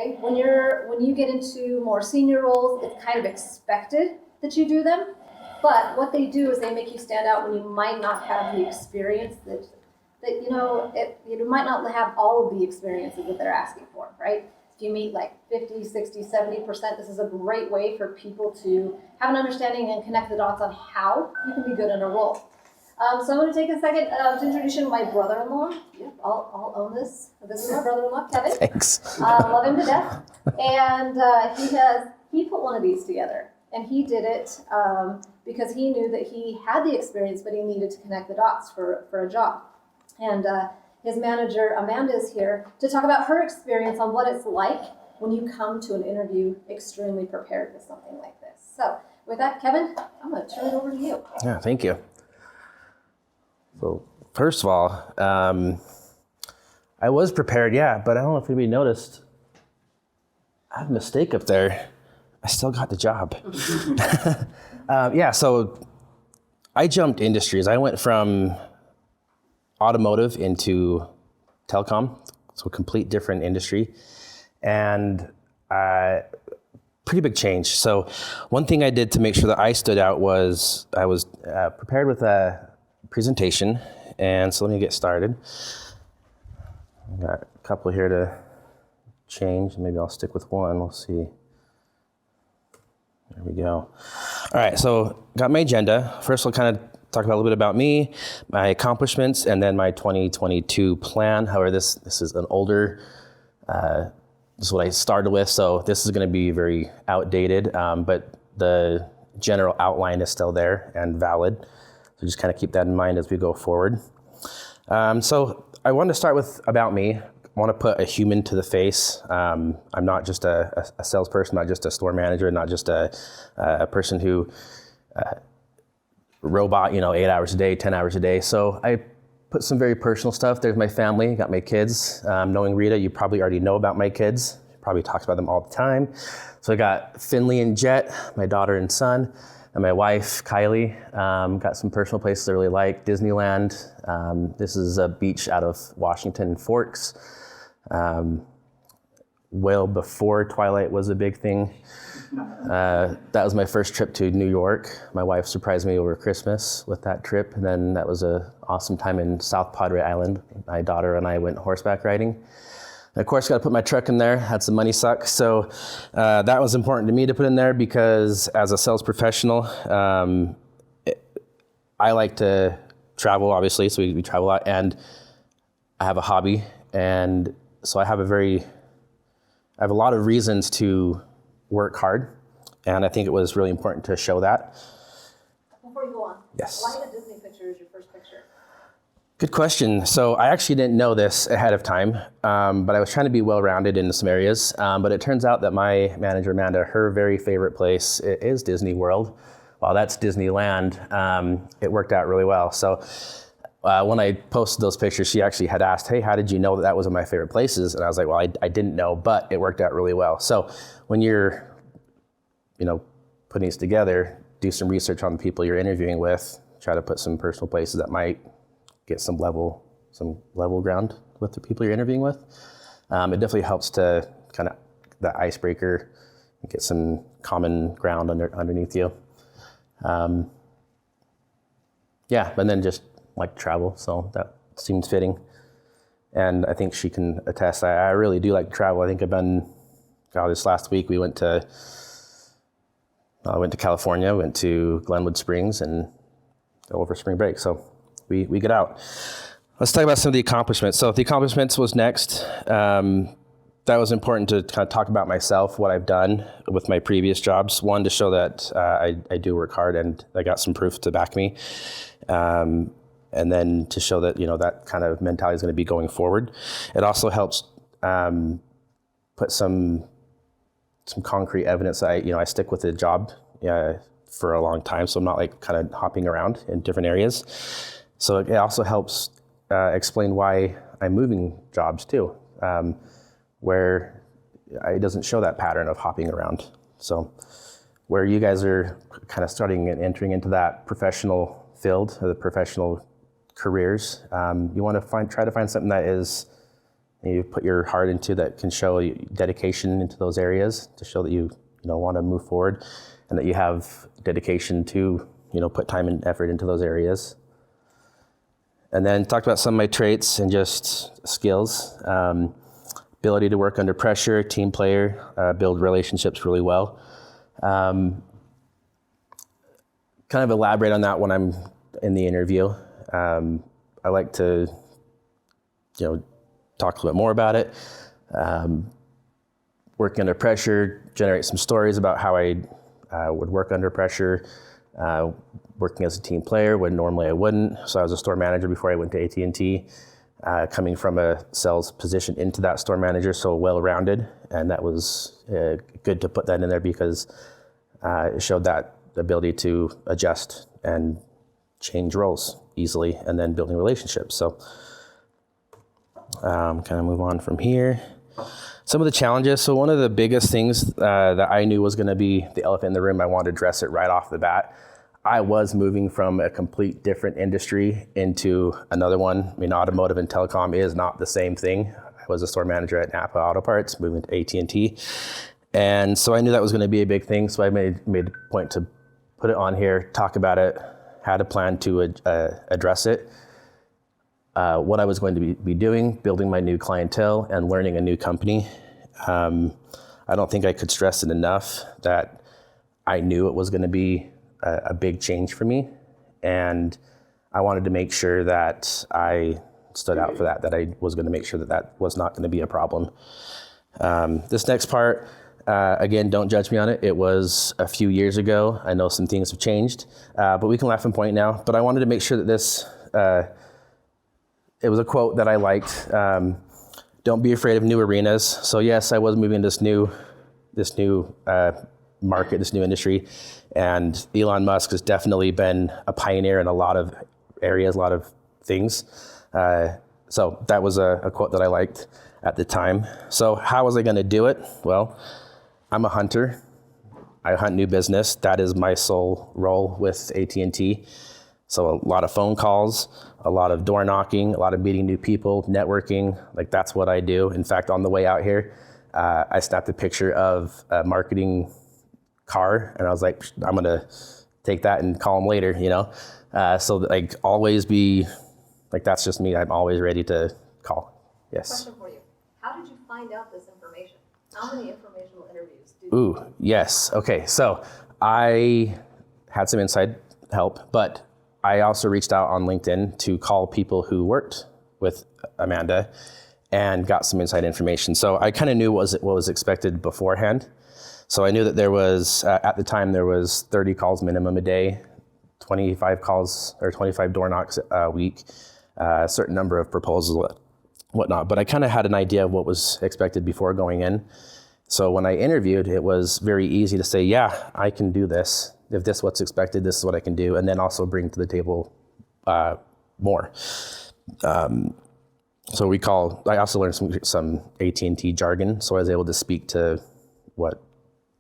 okay? When you get into more senior roles, it's kind of expected that you do them. But what they do is they make you stand out when you might not have the experience that you might not have all of the experiences that they're asking for, right? If you meet like 50, 60, 70%, this is a great way for people to have an understanding and connect the dots on how you can be good in a role. So I'm going to take a second to introduce you to my brother-in-law. Yep, I'll own this. This is my brother-in-law, Kevin. Thanks. Love him to death. And he put one of these together. And he did it because he knew that he had the experience, but he needed to connect the dots for a job. And his manager, Amanda, is here to talk about her experience on what it's like when you come to an interview extremely prepared with something like this. So with that, Kevin, I'm going to turn it over to you. Yeah, thank you. So first of all, I was prepared, but I don't know if anybody noticed. I have a mistake up there. I still got the job. So I jumped industries. I went from automotive into telecom, so a complete different industry, and pretty big change. So one thing I did to make sure that I stood out was I was prepared with a presentation, and so let me get started. I got a couple here to change. Maybe I'll stick with one. We'll see. There we go. All right, so got my agenda. First, I'll kind of talk about a little bit about me, my accomplishments, and then my 2022 plan. However, this is an older, this is what I started with, so this is going to be very outdated, but the general outline is still there and valid. So just kind of keep that in mind as we go forward. So I wanted to start with about me. I want to put a human to the face. I'm not just a salesperson, not just a store manager, not just a person who robot, 8 hours a day, 10 hours a day. So I put some very personal stuff. There's my family, got my kids. Knowing Rita, you probably already know about my kids. She probably talks about them all the time. So I got Finley and Jet, my daughter and son, and my wife, Kylie. Got some personal places I really like. Disneyland. This is a beach out of Washington Forks. Well before Twilight was a big thing. That was my first trip to New York. My wife surprised me over Christmas with that trip, and then that was an awesome time in South Padre Island. My daughter and I went horseback riding. And of course, got to put my truck in there. Had some money suck, so that was important to me to put in there because as a sales professional, I like to travel, obviously, so we travel a lot, and I have a hobby, and so I have a lot of reasons to work hard, and I think it was really important to show that. Before you go on, yes. Why the Disney picture is your first picture? Good question. So I actually didn't know this ahead of time, but I was trying to be well-rounded in some areas. But it turns out that my manager, Amanda, her very favorite place is Disney World. While that's Disneyland, it worked out really well. So when I posted those pictures, she actually had asked, hey, how did you know that was one of my favorite places? And I was like, well, I didn't know, but it worked out really well. So when you're, putting these together, do some research on the people you're interviewing with, try to put some personal places that might get some level ground with the people you're interviewing with. It definitely helps to kind of the icebreaker and get some common ground underneath you. And then just like travel, so that seems fitting. And I think she can attest. I really do like to travel. I think this last week we went to California, went to Glenwood Springs, and over spring break. So we get out. Let's talk about some of the accomplishments. So the accomplishments was next. That was important to kind of talk about myself, what I've done with my previous jobs. One, to show that I do work hard, and I got some proof to back me. And then to show that, that kind of mentality is going to be going forward. It also helps put some concrete evidence that I stick with the job for a long time, so I'm not like kind of hopping around in different areas. So it also helps explain why I'm moving jobs too, where it doesn't show that pattern of hopping around. So where you guys are kind of starting and entering into that professional field, or the professional careers, you want to try to find something that is you put your heart into that can show dedication into those areas to show that you want to move forward and that you have dedication to put time and effort into those areas. And then talked about some of my traits and just skills. Ability to work under pressure, team player, build relationships really well. Kind of elaborate on that when I'm in the interview. I like to talk a little bit more about it. Working under pressure, generate some stories about how I would work under pressure. Working as a team player when normally I wouldn't. So I was a store manager before I went to AT&T. Coming from a sales position into that store manager, so well-rounded. And that was good to put that in there because it showed that ability to adjust and change roles easily and then building relationships. So kind of move on from here. Some of the challenges. So one of the biggest things that I knew was going to be the elephant in the room, I wanted to address it right off the bat. I was moving from a complete different industry into another one. I mean, automotive and telecom is not the same thing. I was a store manager at Napa Auto Parts, moving to AT&T. And so I knew that was going to be a big thing. So I made a point to put it on here, talk about it, had a plan to address it. What I was going to be doing, building my new clientele and learning a new company. I don't think I could stress it enough that I knew it was going to be a big change for me. And I wanted to make sure that I stood out for that I was going to make sure that was not going to be a problem. This next part, again, don't judge me on it. It was a few years ago. I know some things have changed, but we can laugh and point now. But I wanted to make sure that this, it was a quote that I liked. Don't be afraid of new arenas. So yes, I was moving this new market, this new industry, and Elon Musk has definitely been a pioneer in a lot of areas, a lot of things. So that was a quote that I liked at the time. So how was I going to do it? Well, I'm a hunter. I hunt new business. That is my sole role with AT&T. So a lot of phone calls, a lot of door knocking, a lot of meeting new people, networking. Like that's what I do. In fact, on the way out here, I snapped a picture of a marketing car, and I was like, I'm gonna take that and call them later, So like always be like, that's just me. I'm always ready to call. Yes. Question for you: how did you find out this information? How many informational interviews did Ooh, yes. Okay, so I had some inside help, but I also reached out on LinkedIn to call people who worked with Amanda and got some inside information. So I kind of knew what was expected beforehand. So I knew that there was, at the time, there was 30 calls minimum a day, 25 calls or 25 door knocks a week, a certain number of proposals, whatnot. But I kind of had an idea of what was expected before going in. So when I interviewed, it was very easy to say, yeah, I can do this. If this is what's expected, this is what I can do. And then also bring to the table more. So I also learned some AT&T jargon. So I was able to speak to what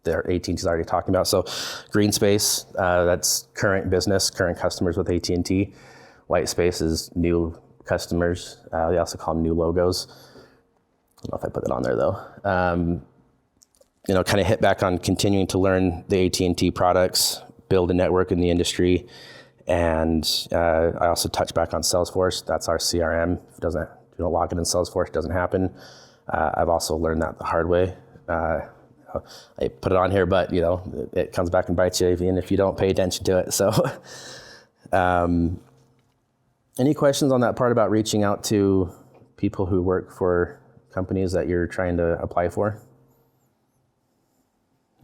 their AT&T is already talking about. So green space, that's current business, current customers with AT&T. White space is new customers. They also call them new logos. I don't know if I put that on there though. Kind of hit back on continuing to learn the AT&T products, build a network in the industry. And I also touch back on Salesforce. That's our CRM. If you don't log it in Salesforce, it doesn't happen. I've also learned that the hard way. I put it on here, but it comes back and bites you even if you don't pay attention to it. So, any questions on that part about reaching out to people who work for companies that you're trying to apply for?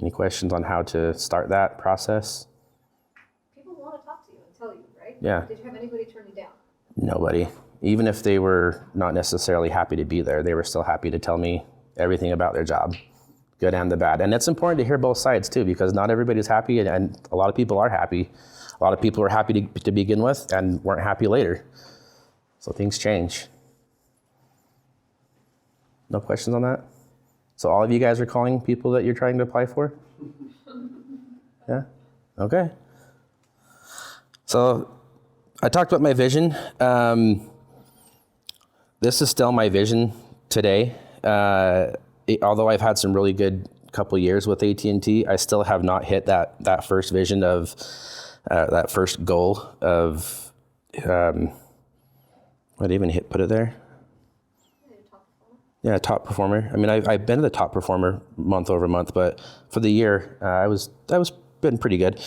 Any questions on how to start that process? People want to talk to you and tell you, right? Yeah. Did you have anybody turn you down? Nobody. Even if they were not necessarily happy to be there, they were still happy to tell me everything about their job, good and the bad. And it's important to hear both sides too, because not everybody's happy, and a lot of people are happy. A lot of people were happy to begin with and weren't happy later. So things change. No questions on that? So all of you guys are calling people that you're trying to apply for? Yeah? Okay. So I talked about my vision. This is still my vision today. Although I've had some really good couple years with AT&T, I still have not hit that first vision of that first goal of what even put it there. Yeah, top performer. I mean, I've been the top performer month over month, but for the year, I was been pretty good.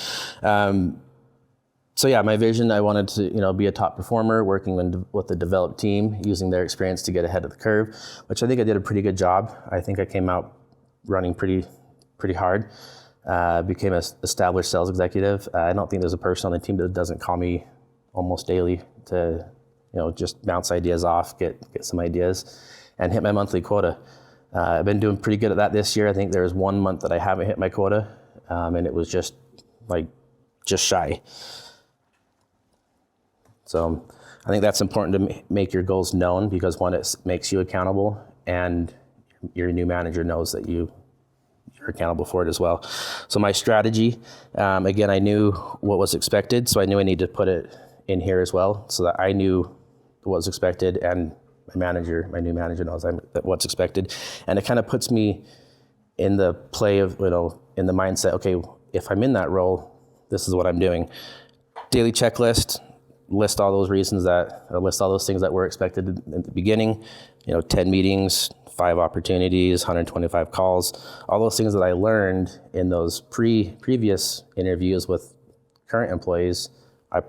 So yeah, my vision, I wanted to be a top performer, working with the developed team, using their experience to get ahead of the curve, which I think I did a pretty good job. I think I came out running pretty hard. Became an established sales executive. I don't think there's a person on the team that doesn't call me almost daily to just bounce ideas off, get some ideas, and hit my monthly quota. I've been doing pretty good at that this year. I think there was 1 month that I haven't hit my quota, and it was just shy. So I think that's important to make your goals known, because one, it makes you accountable, and your new manager knows that you're accountable for it as well. So my strategy, again, I knew what was expected, so I knew I needed to put it in here as well, so that I knew what was expected, and my new manager knows what's expected. And it kind of puts me in the play of, in the mindset, okay, if I'm in that role, this is what I'm doing. Daily checklist, list all those things that were expected at the beginning, 10 meetings, 5 opportunities, 125 calls, all those things that I learned in those previous interviews with current employees, I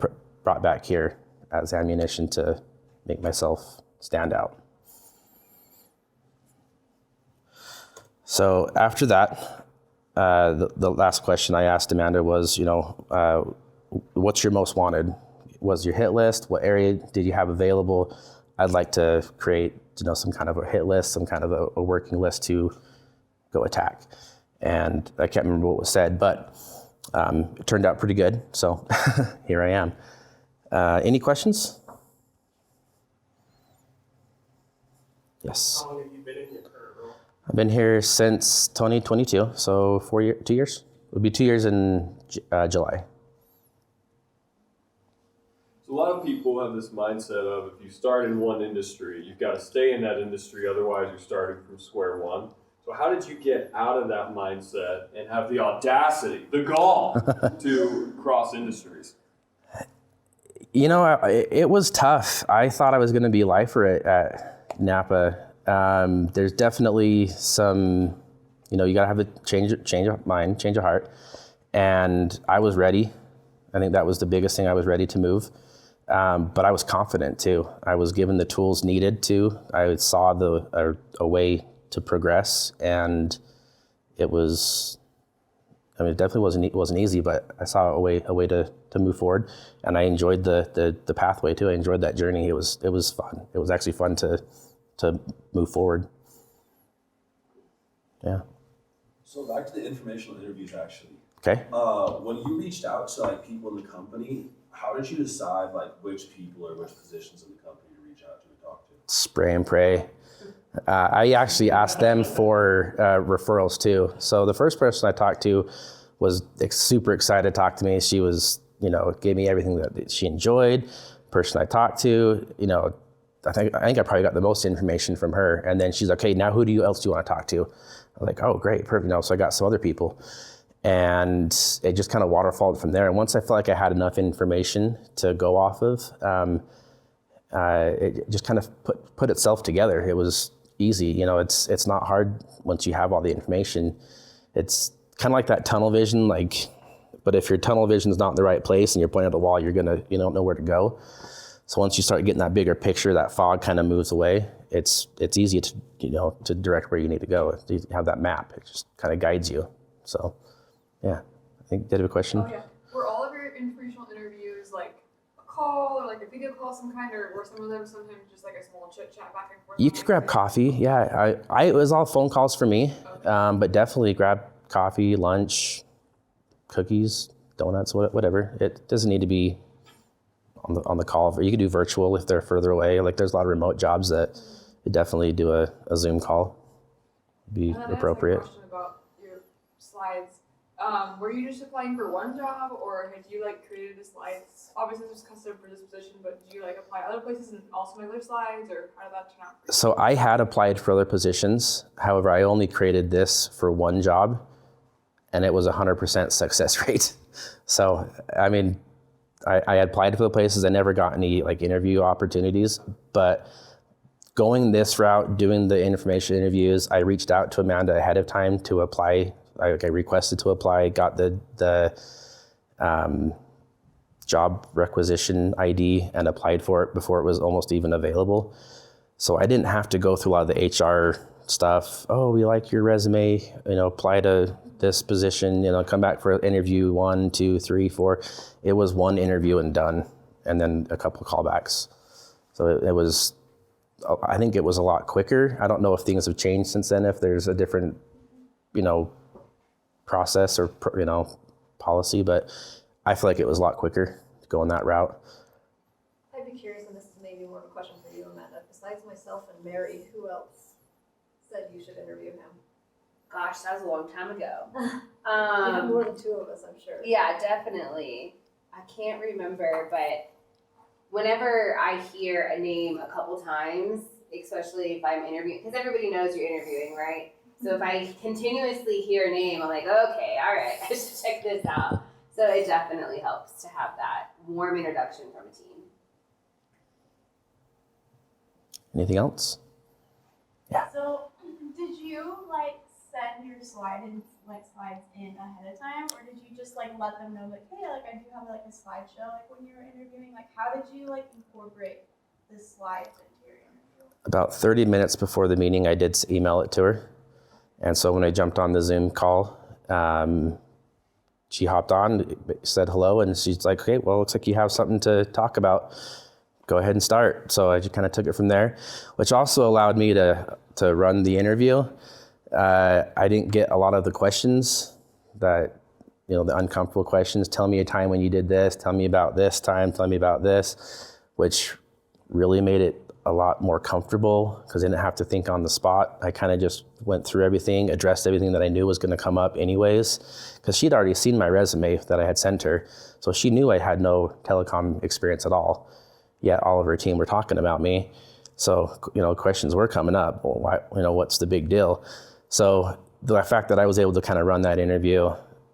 brought back here as ammunition to make myself stand out. So after that, the last question I asked Amanda was, what's your most wanted? Was your hit list? What area did you have available? I'd like to create, some kind of a hit list, some kind of a working list to go attack. And I can't remember what was said, but it turned out pretty good. So here I am. Any questions? Yes. How long have you been in your current role? I've been here since 2022, so 2 years. It would be 2 years in July. So a lot of people have this mindset of, if you start in one industry, you've got to stay in that industry, otherwise you're starting from square one. So how did you get out of that mindset and have the audacity, the gall, to cross industries? It was tough. I thought I was going to be a lifer at Napa. There's definitely some, you got to have a change of mind, change of heart. And I was ready. I think that was the biggest thing. I was ready to move. But I was confident too. I was given the tools needed to. I saw a way to progress, and it was, it definitely wasn't easy, but I saw a way to move forward, and I enjoyed the pathway too. I enjoyed that journey. It was fun. It was actually fun to move forward. Yeah. So back to the informational interviews, actually. Okay. When you reached out to people in the company, how did you decide which people or which positions in the company to reach out to and talk to? Spray and pray. I actually asked them for referrals too. So the first person I talked to was super excited to talk to me. She was, gave me everything that she enjoyed. Person I talked to, I think I probably got the most information from her. And then she's like, okay, now who else do you want to talk to? I was like, oh, great, perfect. So I got some other people. And it just kind of waterfalled from there. And once I felt like I had enough information to go off of, it just kind of put itself together. It was easy. It's not hard once you have all the information. It's kind of like that tunnel vision, but if your tunnel vision is not in the right place and you're pointing at the wall, you don't know where to go. So once you start getting that bigger picture, that fog kind of moves away. It's easy to direct where you need to go. You have that map. It just kind of guides you. So. Yeah, I think, did you have a question? Oh yeah. Were all of your informational interviews a call or a video call of some kind, or were some of them sometimes just a small chit chat back and forth? You could grab coffee. Yeah, it was all phone calls for me, okay. But definitely grab coffee, lunch, cookies, donuts, whatever. It doesn't need to be on the call. You could do virtual if they're further away. There's a lot of remote jobs that you definitely do a Zoom call. Be appropriate. I have a question about your slides. were you just applying for one job, or had you like created the slides? Obviously, this is custom for this position, but did you like apply other places and also make other slides, or how did that turn out? So I had applied for other positions. However, I only created this for one job, and it was 100% success rate. So, I mean, I had applied for the places. I never got any like interview opportunities, but going this route, doing the information interviews, I reached out to Amanda ahead of time to apply. I requested to apply, got the job requisition ID and applied for it before it was almost even available. So I didn't have to go through a lot of the HR stuff. Oh, we like your resume, apply to this position, come back for interview 1, 2, 3, 4. It was one interview and done, and then a couple of callbacks. So it was, I think it was a lot quicker. I don't know if things have changed since then, if there's a different, process or, policy, but I feel like it was a lot quicker to go on that route. I'd be curious, and this is maybe more of a question for you, Amanda. Besides myself and Mary, who else said you should interview him? Gosh, that was a long time ago. You have more than 2 of us, I'm sure. Yeah, definitely. I can't remember, but whenever I hear a name a couple times, especially if I'm interviewing, because everybody knows you're interviewing, right? So if I continuously hear a name, I'm like, okay, all right, I should check this out. So it definitely helps to have that warm introduction from a team. Anything else? Yeah. So, did you send your slides in ahead of time, or did you just let them know hey, I do have a slideshow when you were interviewing? How did you incorporate the slides into your interview? About 30 minutes before the meeting, I did email it to her. And so when I jumped on the Zoom call, she hopped on, said hello, and she's like, okay, well, looks like you have something to talk about. Go ahead and start. So I just kind of took it from there, which also allowed me to run the interview. I didn't get a lot of the questions that, the uncomfortable questions. Tell me a time when you did this. Tell me about this time. Tell me about this, which really made it a lot more comfortable because I didn't have to think on the spot. I kind of just went through everything, addressed everything that I knew was going to come up anyways, because she'd already seen my resume that I had sent her. So she knew I had no telecom experience at all, yet all of her team were talking about me. So, questions were coming up. Well, why, what's the big deal? So the fact that I was able to kind of run that interview,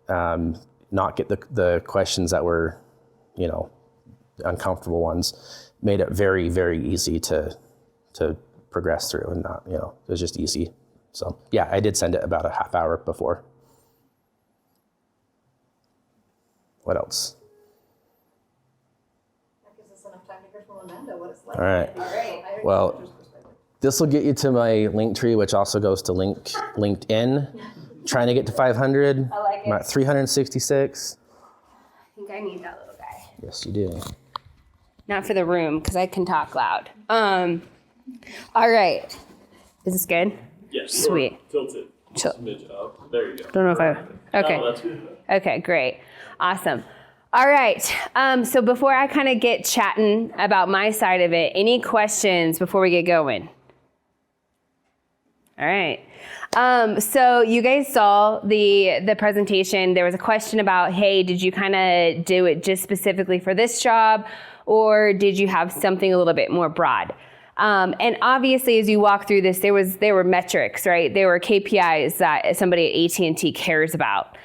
not get the questions that were, uncomfortable ones, made it very, very easy to progress through, and not, it was just easy. So yeah, I did send it about a half hour before. What else? That gives us enough time to hear from Amanda what it's like. All right. Great. Well, this will get you to my link tree, which also goes to LinkedIn. Trying to get to 500. I like I'm it. at 366. I think I need that little guy. Yes, you do. Not for the room, because I can talk loud. All right. Is this good? Yes. Sweet. Tilt it. Chill. Smidge up. There you go. Don't know if I. Okay. No, that's good. Okay, great. Awesome. All right. So before I kind of get chatting about my side of it, any questions before we get going? All right. So you guys saw the presentation. There was a question about, hey, did you kind of do it just specifically for this job, or did you have something a little bit more broad? And obviously, as you walk through this, there were metrics, right? There were KPIs that somebody at AT&T cares about.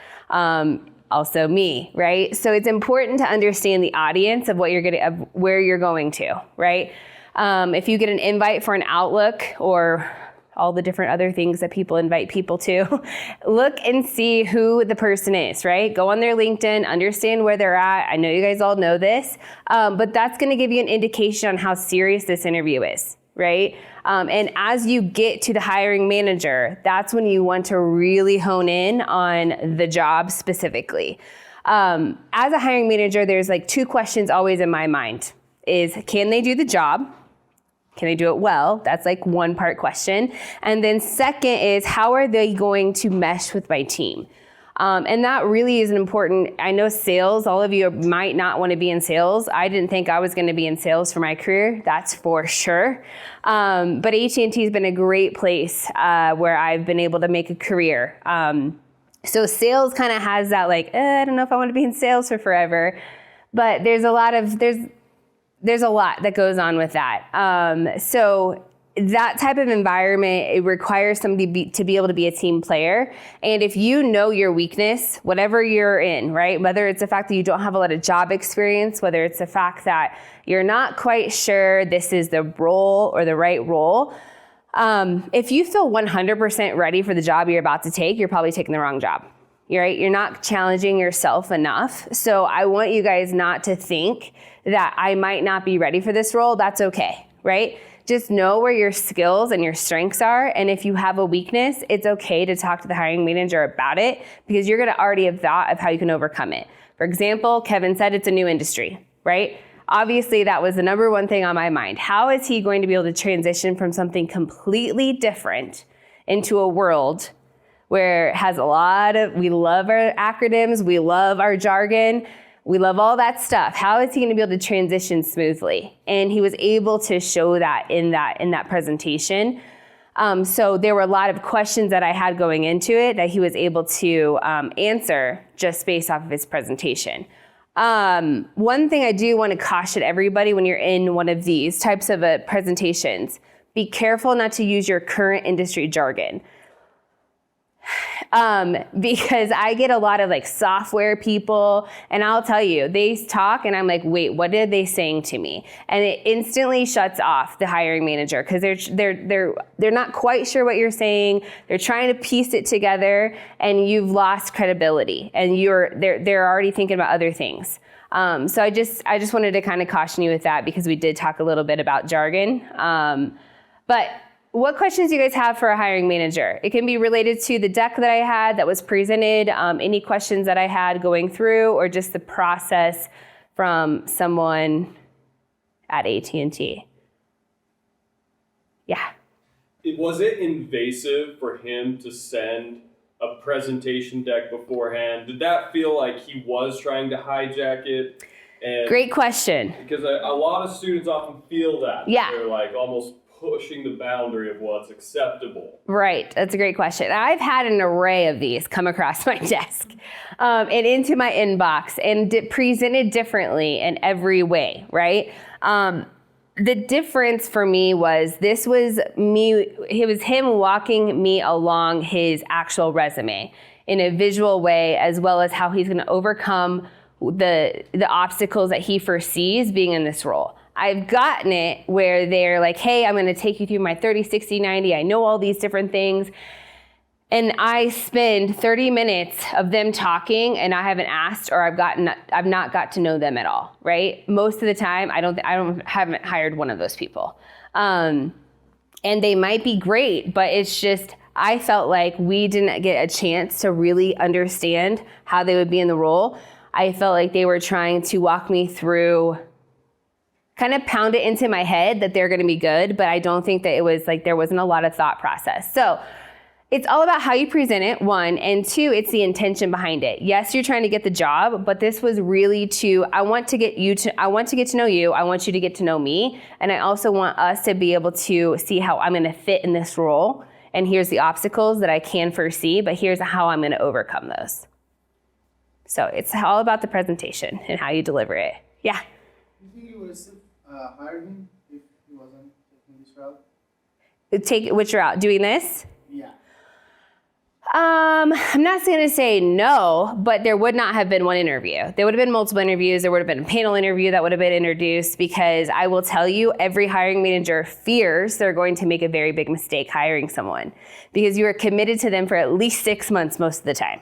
Also me, right? So it's important to understand the audience of where you're going to, right? If you get an invite for an Outlook or all the different other things that people invite people to, look and see who the person is, right? Go on their LinkedIn, understand where they're at. I know you guys all know this, but that's gonna give you an indication on how serious this interview is, right? And as you get to the hiring manager, that's when you want to really hone in on the job specifically. As a hiring manager, there's 2 questions always in my mind is, can they do the job? Can they do it well? That's one part question. And then second is, how are they going to mesh with my team? And that really is an important, I know sales, all of you might not want to be in sales. I didn't think I was going to be in sales for my career, that's for sure. But AT&T has been a great place where I've been able to make a career. So sales kind of has that like, I don't know if I want to be in sales for forever, but there's a lot that goes on with that. So that type of environment, it requires somebody to be able to be a team player. And if you know your weakness, whatever you're in, right? Whether it's the fact that you don't have a lot of job experience, whether it's the fact that you're not quite sure this is the role or the right role, if you feel 100% ready for the job you're about to take, you're probably taking the wrong job. You're not challenging yourself enough. So I want you guys not to think that I might not be ready for this role. That's okay, right? Just know where your skills and your strengths are. And if you have a weakness, it's okay to talk to the hiring manager about it because you're going to already have thought of how you can overcome it. For example, Kevin said it's a new industry, right? Obviously, that was the number one thing on my mind. How is he going to be able to transition from something completely different into a world where it has we love our acronyms, we love our jargon, we love all that stuff. How is he going to be able to transition smoothly? And he was able to show that in that presentation. So there were a lot of questions that I had going into it that he was able to answer just based off of his presentation. One thing I do want to caution everybody when you're in one of these types of presentations, be careful not to use your current industry jargon. Because I get a lot of like software people and I'll tell you, they talk and I'm like, wait, what are they saying to me? And it instantly shuts off the hiring manager because they're not quite sure what you're saying. They're trying to piece it together and you've lost credibility and they're already thinking about other things. So I just wanted to kind of caution you with that because we did talk a little bit about jargon. But what questions do you guys have for a hiring manager? It can be related to the deck that I had that was presented, any questions that I had going through, or just the process from someone at AT&T. Yeah. Was it invasive for him to send a presentation deck beforehand? Did that feel like he was trying to hijack it? And great question. Because a lot of students often feel that. Yeah. They're like almost pushing the boundary of what's acceptable. Right. That's a great question. I've had an array of these come across my desk and into my inbox and presented differently in every way, right? The difference for me was this was me, it was him walking me along his actual resume in a visual way, as well as how he's going to overcome the obstacles that he foresees being in this role. I've gotten it where they're like, hey, I'm going to take you through my 30, 60, 90. I know all these different things. And I spend 30 minutes of them talking and I haven't asked or I've not got to know them at all, right? Most of the time, haven't hired one of those people. And they might be great, but it's just, I felt like we didn't get a chance to really understand how they would be in the role. I felt like they were trying to walk me through, kind of pound it into my head that they're going to be good, but I don't think that it was like there wasn't a lot of thought process. So it's all about how you present it, one, and two, it's the intention behind it. Yes, you're trying to get the job, but this was really I want to get to know you, I want you to get to know me, and I also want us to be able to see how I'm going to fit in this role, and here's the obstacles that I can foresee, but here's how I'm going to overcome those. So it's all about the presentation and how you deliver it. Yeah? Do you think you would have still hired him if he wasn't taking this route? Take which route? Doing this? Yeah. I'm not going to say no, but there would not have been one interview. There would have been multiple interviews. There would have been a panel interview that would have been introduced because I will tell you, every hiring manager fears they're going to make a very big mistake hiring someone because you are committed to them for at least 6 months most of the time.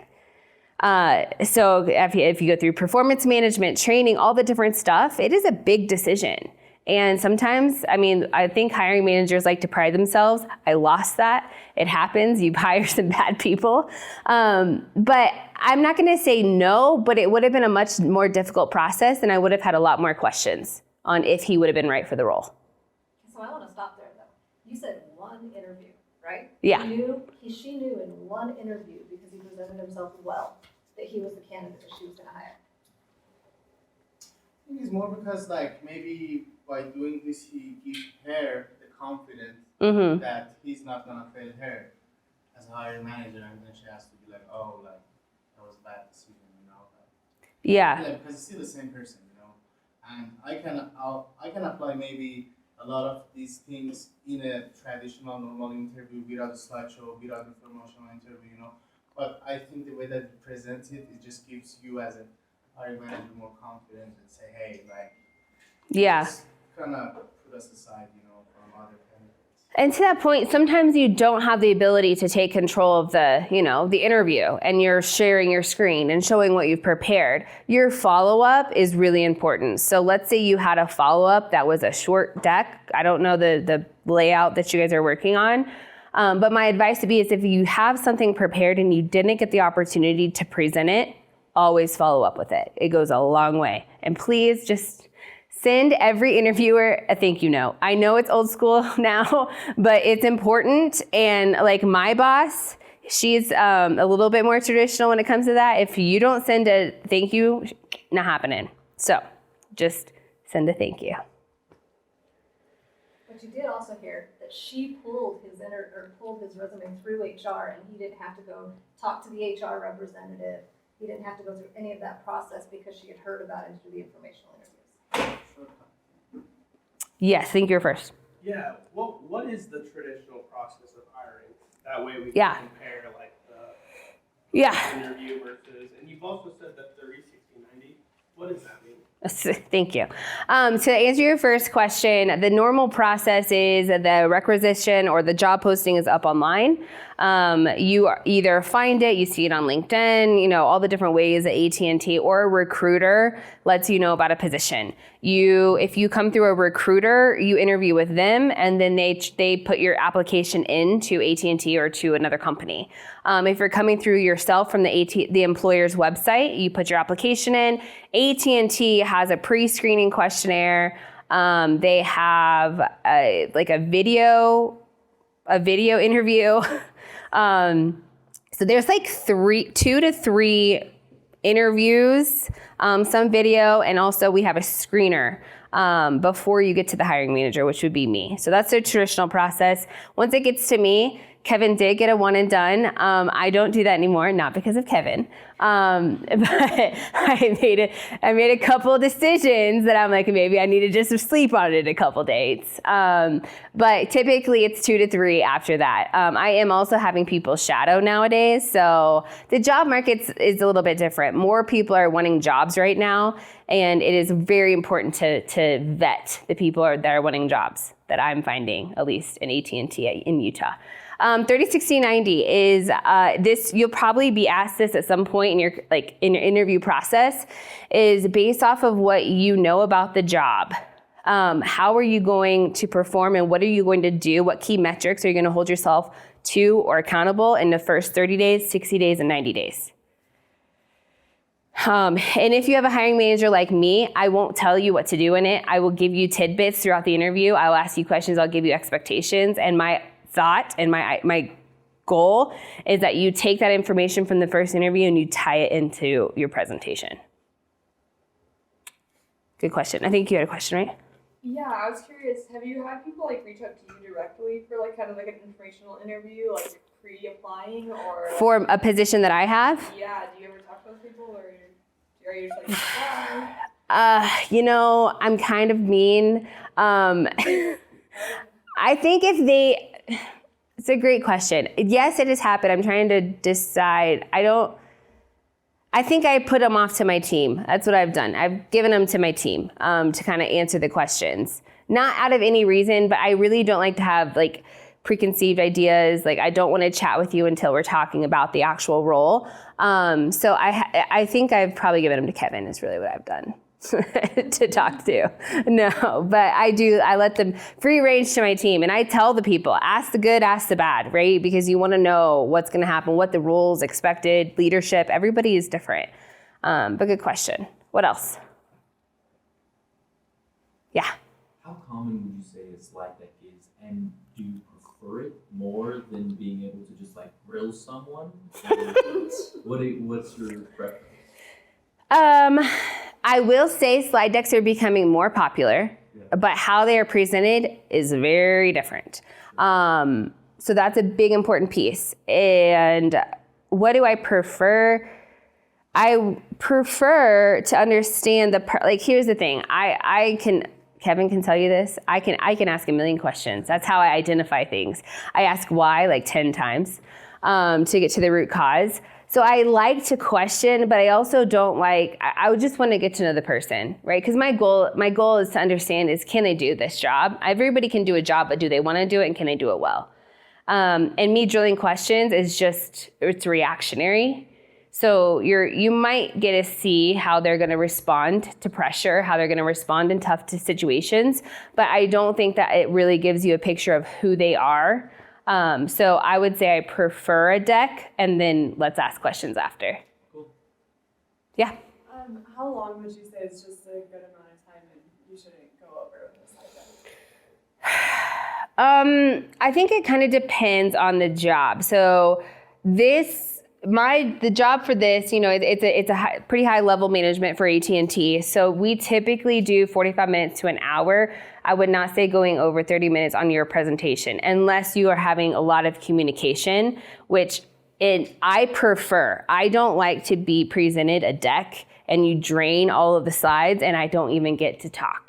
So if you go through performance management, training, all the different stuff, it is a big decision. And sometimes, I think hiring managers like to pride themselves. I lost that. It happens. You hire some bad people. But I'm not going to say no, but it would have been a much more difficult process and I would have had a lot more questions on if he would have been right for the role. So I want to stop there though. You said one interview, right? Yeah. She knew in one interview because he presented himself well that he was the candidate that she was going to hire. I think it's more because maybe by doing this he gives her the confidence that he's not gonna fail her as a hiring manager, and then she has to be like, bad decision, you know. Yeah. Because it's still the same person, you know. And I can apply maybe a lot of these things in a traditional normal interview without a slideshow, without a promotional interview, you know. But I think the way that you present it, it just gives you as a hiring manager more confidence and say, hey, like, Yeah. kind of put us aside, you know, from other candidates. And to that point, sometimes you don't have the ability to take control of the, the interview, and you're sharing your screen and showing what you've prepared. Your follow-up is really important. So let's say you had a follow-up that was a short deck. I don't know the layout that you guys are working on. But my advice would be is if you have something prepared and you didn't get the opportunity to present it, always follow up with it. It goes a long way. And please just send every interviewer a thank you note. I know it's old school now, but it's important. And like my boss, she's a little bit more traditional when it comes to that. If you don't send a thank you, not happening. So just send a thank you. But you did also hear that she pulled his resume through HR, and he didn't have to go talk to the HR representative. He didn't have to go through any of that process because she had heard about it through the informational interviews. Yes, think you're first. Yeah. What is the traditional process of hiring? That way we can Yeah. compare like the Yeah. interview versus. And you've also said that 30, 60, 90. What does that mean? Thank you. To answer your first question, the normal process is the requisition or the job posting is up online. You either find it, you see it on LinkedIn, all the different ways that AT&T or a recruiter lets you know about a position. If you come through a recruiter, you interview with them, and then they put your application into AT&T or to another company. If you're coming through yourself from the employer's website, you put your application in. AT&T has a pre-screening questionnaire. They have a video interview. So there's like 2 to 3 interviews, some video, and also we have a screener before you get to the hiring manager, which would be me. So that's the traditional process. Once it gets to me, Kevin did get a one and done. I don't do that anymore, not because of Kevin, but I made a couple decisions that I'm like, maybe I need to just sleep on it a couple dates. But typically it's 2 to 3 after that. I am also having people shadow nowadays, so the job market is a little bit different. More people are wanting jobs right now, and it is very important to vet the people that are wanting jobs that I'm finding, at least in AT&T in Utah. 30, 60, 90 is this. You'll probably be asked this at some point in your interview process. Is based off of what you know about the job. How are you going to perform, and what are you going to do? What key metrics are you going to hold yourself to or accountable in the first 30 days, 60 days, and 90 days? And if you have a hiring manager like me, I won't tell you what to do in it. I will give you tidbits throughout the interview. I'll ask you questions. I'll give you expectations, and my thought and my goal is that you take that information from the first interview and you tie it into your presentation. Good question. I think you had a question, right? Yeah, I was curious. Have you had people reach out to you directly for kind of an informational interview, pre-applying or? For a position that I have? Yeah. Do you ever talk to those people, or are you just yeah? I'm kind of mean. I think it's a great question. Yes, it has happened. I'm trying to decide. I think I put them off to my team. That's what I've done. I've given them to my team to kind of answer the questions. Not out of any reason, but I really don't like to have preconceived ideas. I don't want to chat with you until we're talking about the actual role. So I think I've probably given them to Kevin is really what I've done. To talk to. No, but I let them free range to my team, and I tell the people, ask the good, ask the bad, right? Because you want to know what's going to happen, what the rules expected, leadership, everybody is different. But good question. What else? Yeah. How common would you say a slide deck is, and do you prefer it more than being able to just grill someone? What's your preference? I will say slide decks are becoming more popular, but how they are presented is very different. So that's a big important piece. And what do I prefer? I prefer to understand like, here's the thing. Kevin can tell you this. I can ask a million questions. That's how I identify things. I ask why like 10 times to get to the root cause. So I like to question, but I also don't like, I would just want to get to know the person, right? Because my goal is to understand is, can they do this job? Everybody can do a job, but do they want to do it, and can they do it well? And me drilling questions is just, it's reactionary. So you might get to see how they're going to respond to pressure, how they're going to respond in tough situations, but I don't think that it really gives you a picture of who they are. So I would say I prefer a deck, and then let's ask questions after. Cool. Yeah. How long would you say is just a good amount of time and you shouldn't go over with this like that? I think it kind of depends on the job. So the job for this, it's a pretty high level management for AT&T. So we typically do 45 minutes to an hour. I would not say going over 30 minutes on your presentation unless you are having a lot of communication, which I prefer. I don't like to be presented a deck and you drain all of the slides and I don't even get to talk.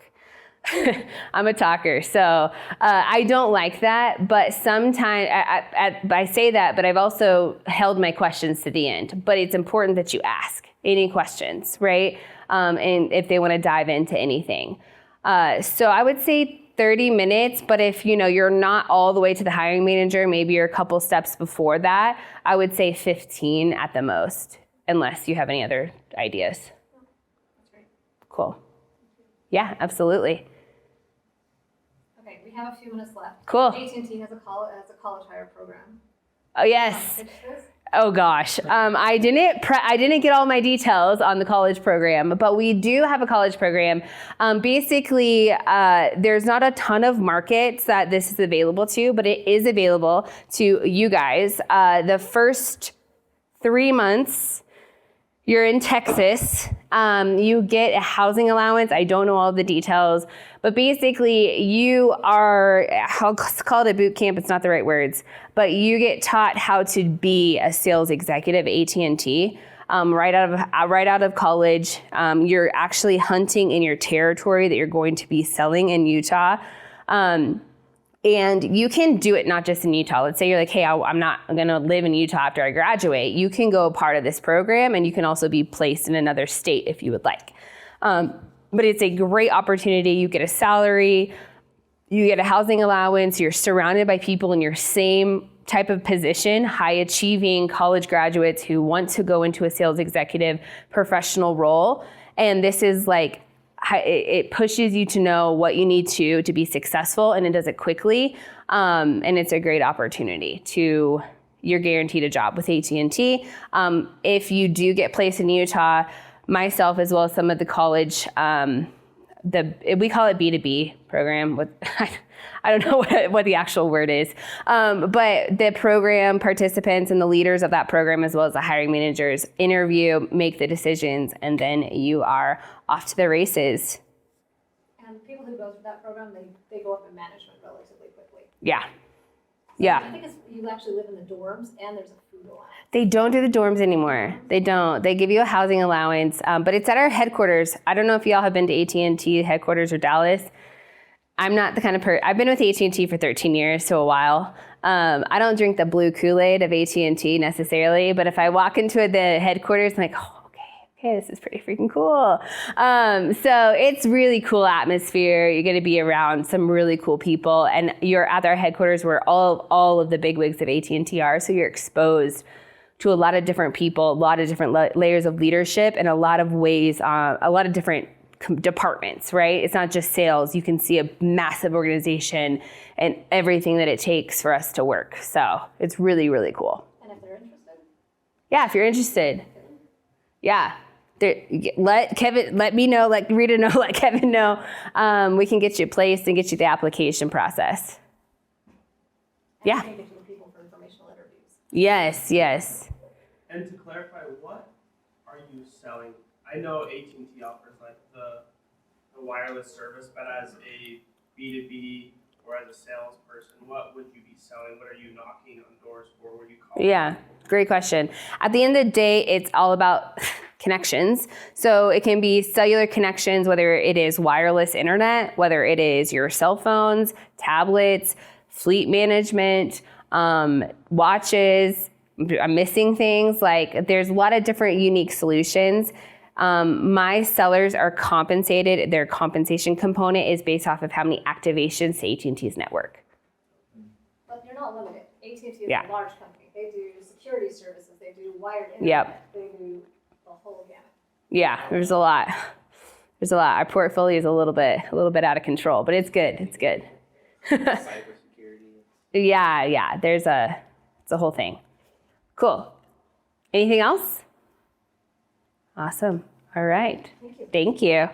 I'm a talker, so I don't like that, but sometimes I say that, but I've also held my questions to the end. But it's important that you ask any questions, right? And if they want to dive into anything. So I would say 30 minutes, but if you're not all the way to the hiring manager, maybe you're a couple steps before that, I would say 15 at the most, unless you have any other ideas. That's great. Cool. Yeah, absolutely. Okay, we have a few minutes left. Cool. AT&T has a college hire program. Oh, yes. Pitch this? Oh gosh, I didn't get all my details on the college program, but we do have a college program. Basically, there's not a ton of markets that this is available to, but it is available to you guys. The first 3 months, you're in Texas. You get a housing allowance. I don't know all the details, but basically you are, I'll call it a boot camp. It's not the right words, but you get taught how to be a sales executive at AT&T. Right out of college. You're actually hunting in your territory that you're going to be selling in Utah. And you can do it not just in Utah. Let's say you're like, hey, I'm not going to live in Utah after I graduate. You can go part of this program, and you can also be placed in another state if you would like. But it's a great opportunity. You get a salary, you get a housing allowance, you're surrounded by people in your same type of position, high achieving college graduates who want to go into a sales executive professional role. And this is like, it pushes you to know what you need to be successful, and it does it quickly. And it's a great opportunity you're guaranteed a job with AT&T. If you do get placed in Utah, myself as well as some of the college, we call it B2B program. I don't know what the actual word is, but the program participants and the leaders of that program, as well as the hiring managers, interview, make the decisions, and then you are off to the races. And people who go through that program, they go up in management relatively quickly. Yeah. So Yeah. I think you actually live in the dorms, and there's a food allowance. They don't do the dorms anymore. They don't. They give you a housing allowance, but it's at our headquarters. I don't know if y'all have been to AT&T headquarters or Dallas. I'm not the kind of I've been with AT&T for 13 years, so a while. I don't drink the blue Kool-Aid of AT&T necessarily, but if I walk into the headquarters, I'm like, oh, okay, this is pretty freaking cool. So it's really cool atmosphere. You're going to be around some really cool people, and you're at our headquarters where all of the bigwigs of AT&T are, so you're exposed to a lot of different people, a lot of different layers of leadership, and a lot of ways, a lot of different departments, right? It's not just sales. You can see a massive organization and everything that it takes for us to work. So it's really, really cool. And if they're interested? Yeah, if you're interested. Yeah. Let me know, let Rita know, let Kevin know. We can get you placed and get you the application process. Yeah. And get you people for informational interviews. Yes. And to clarify, what are you selling? I know AT&T offers like the wireless service, but as a B2B or as a salesperson, what would you be selling? What are you knocking on doors for? What are you calling? Yeah, great question. At the end of the day, it's all about connections. So it can be cellular connections, whether it is wireless internet, whether it is your cell phones, tablets, fleet management, watches. I'm missing things. Like there's a lot of different unique solutions. My sellers are compensated. Their compensation component is based off of how many activations to AT&T's network. But you're not limited. AT&T is Yeah. a large company. They do security services. They do wired internet. Yep. They do the whole gamut. Yeah, there's a lot. There's a lot. Our portfolio is a little bit out of control, but it's good. It's good. Cybersecurity. Yeah. It's a whole thing. Cool. Anything else? Awesome. All right. Thank you. Thank you.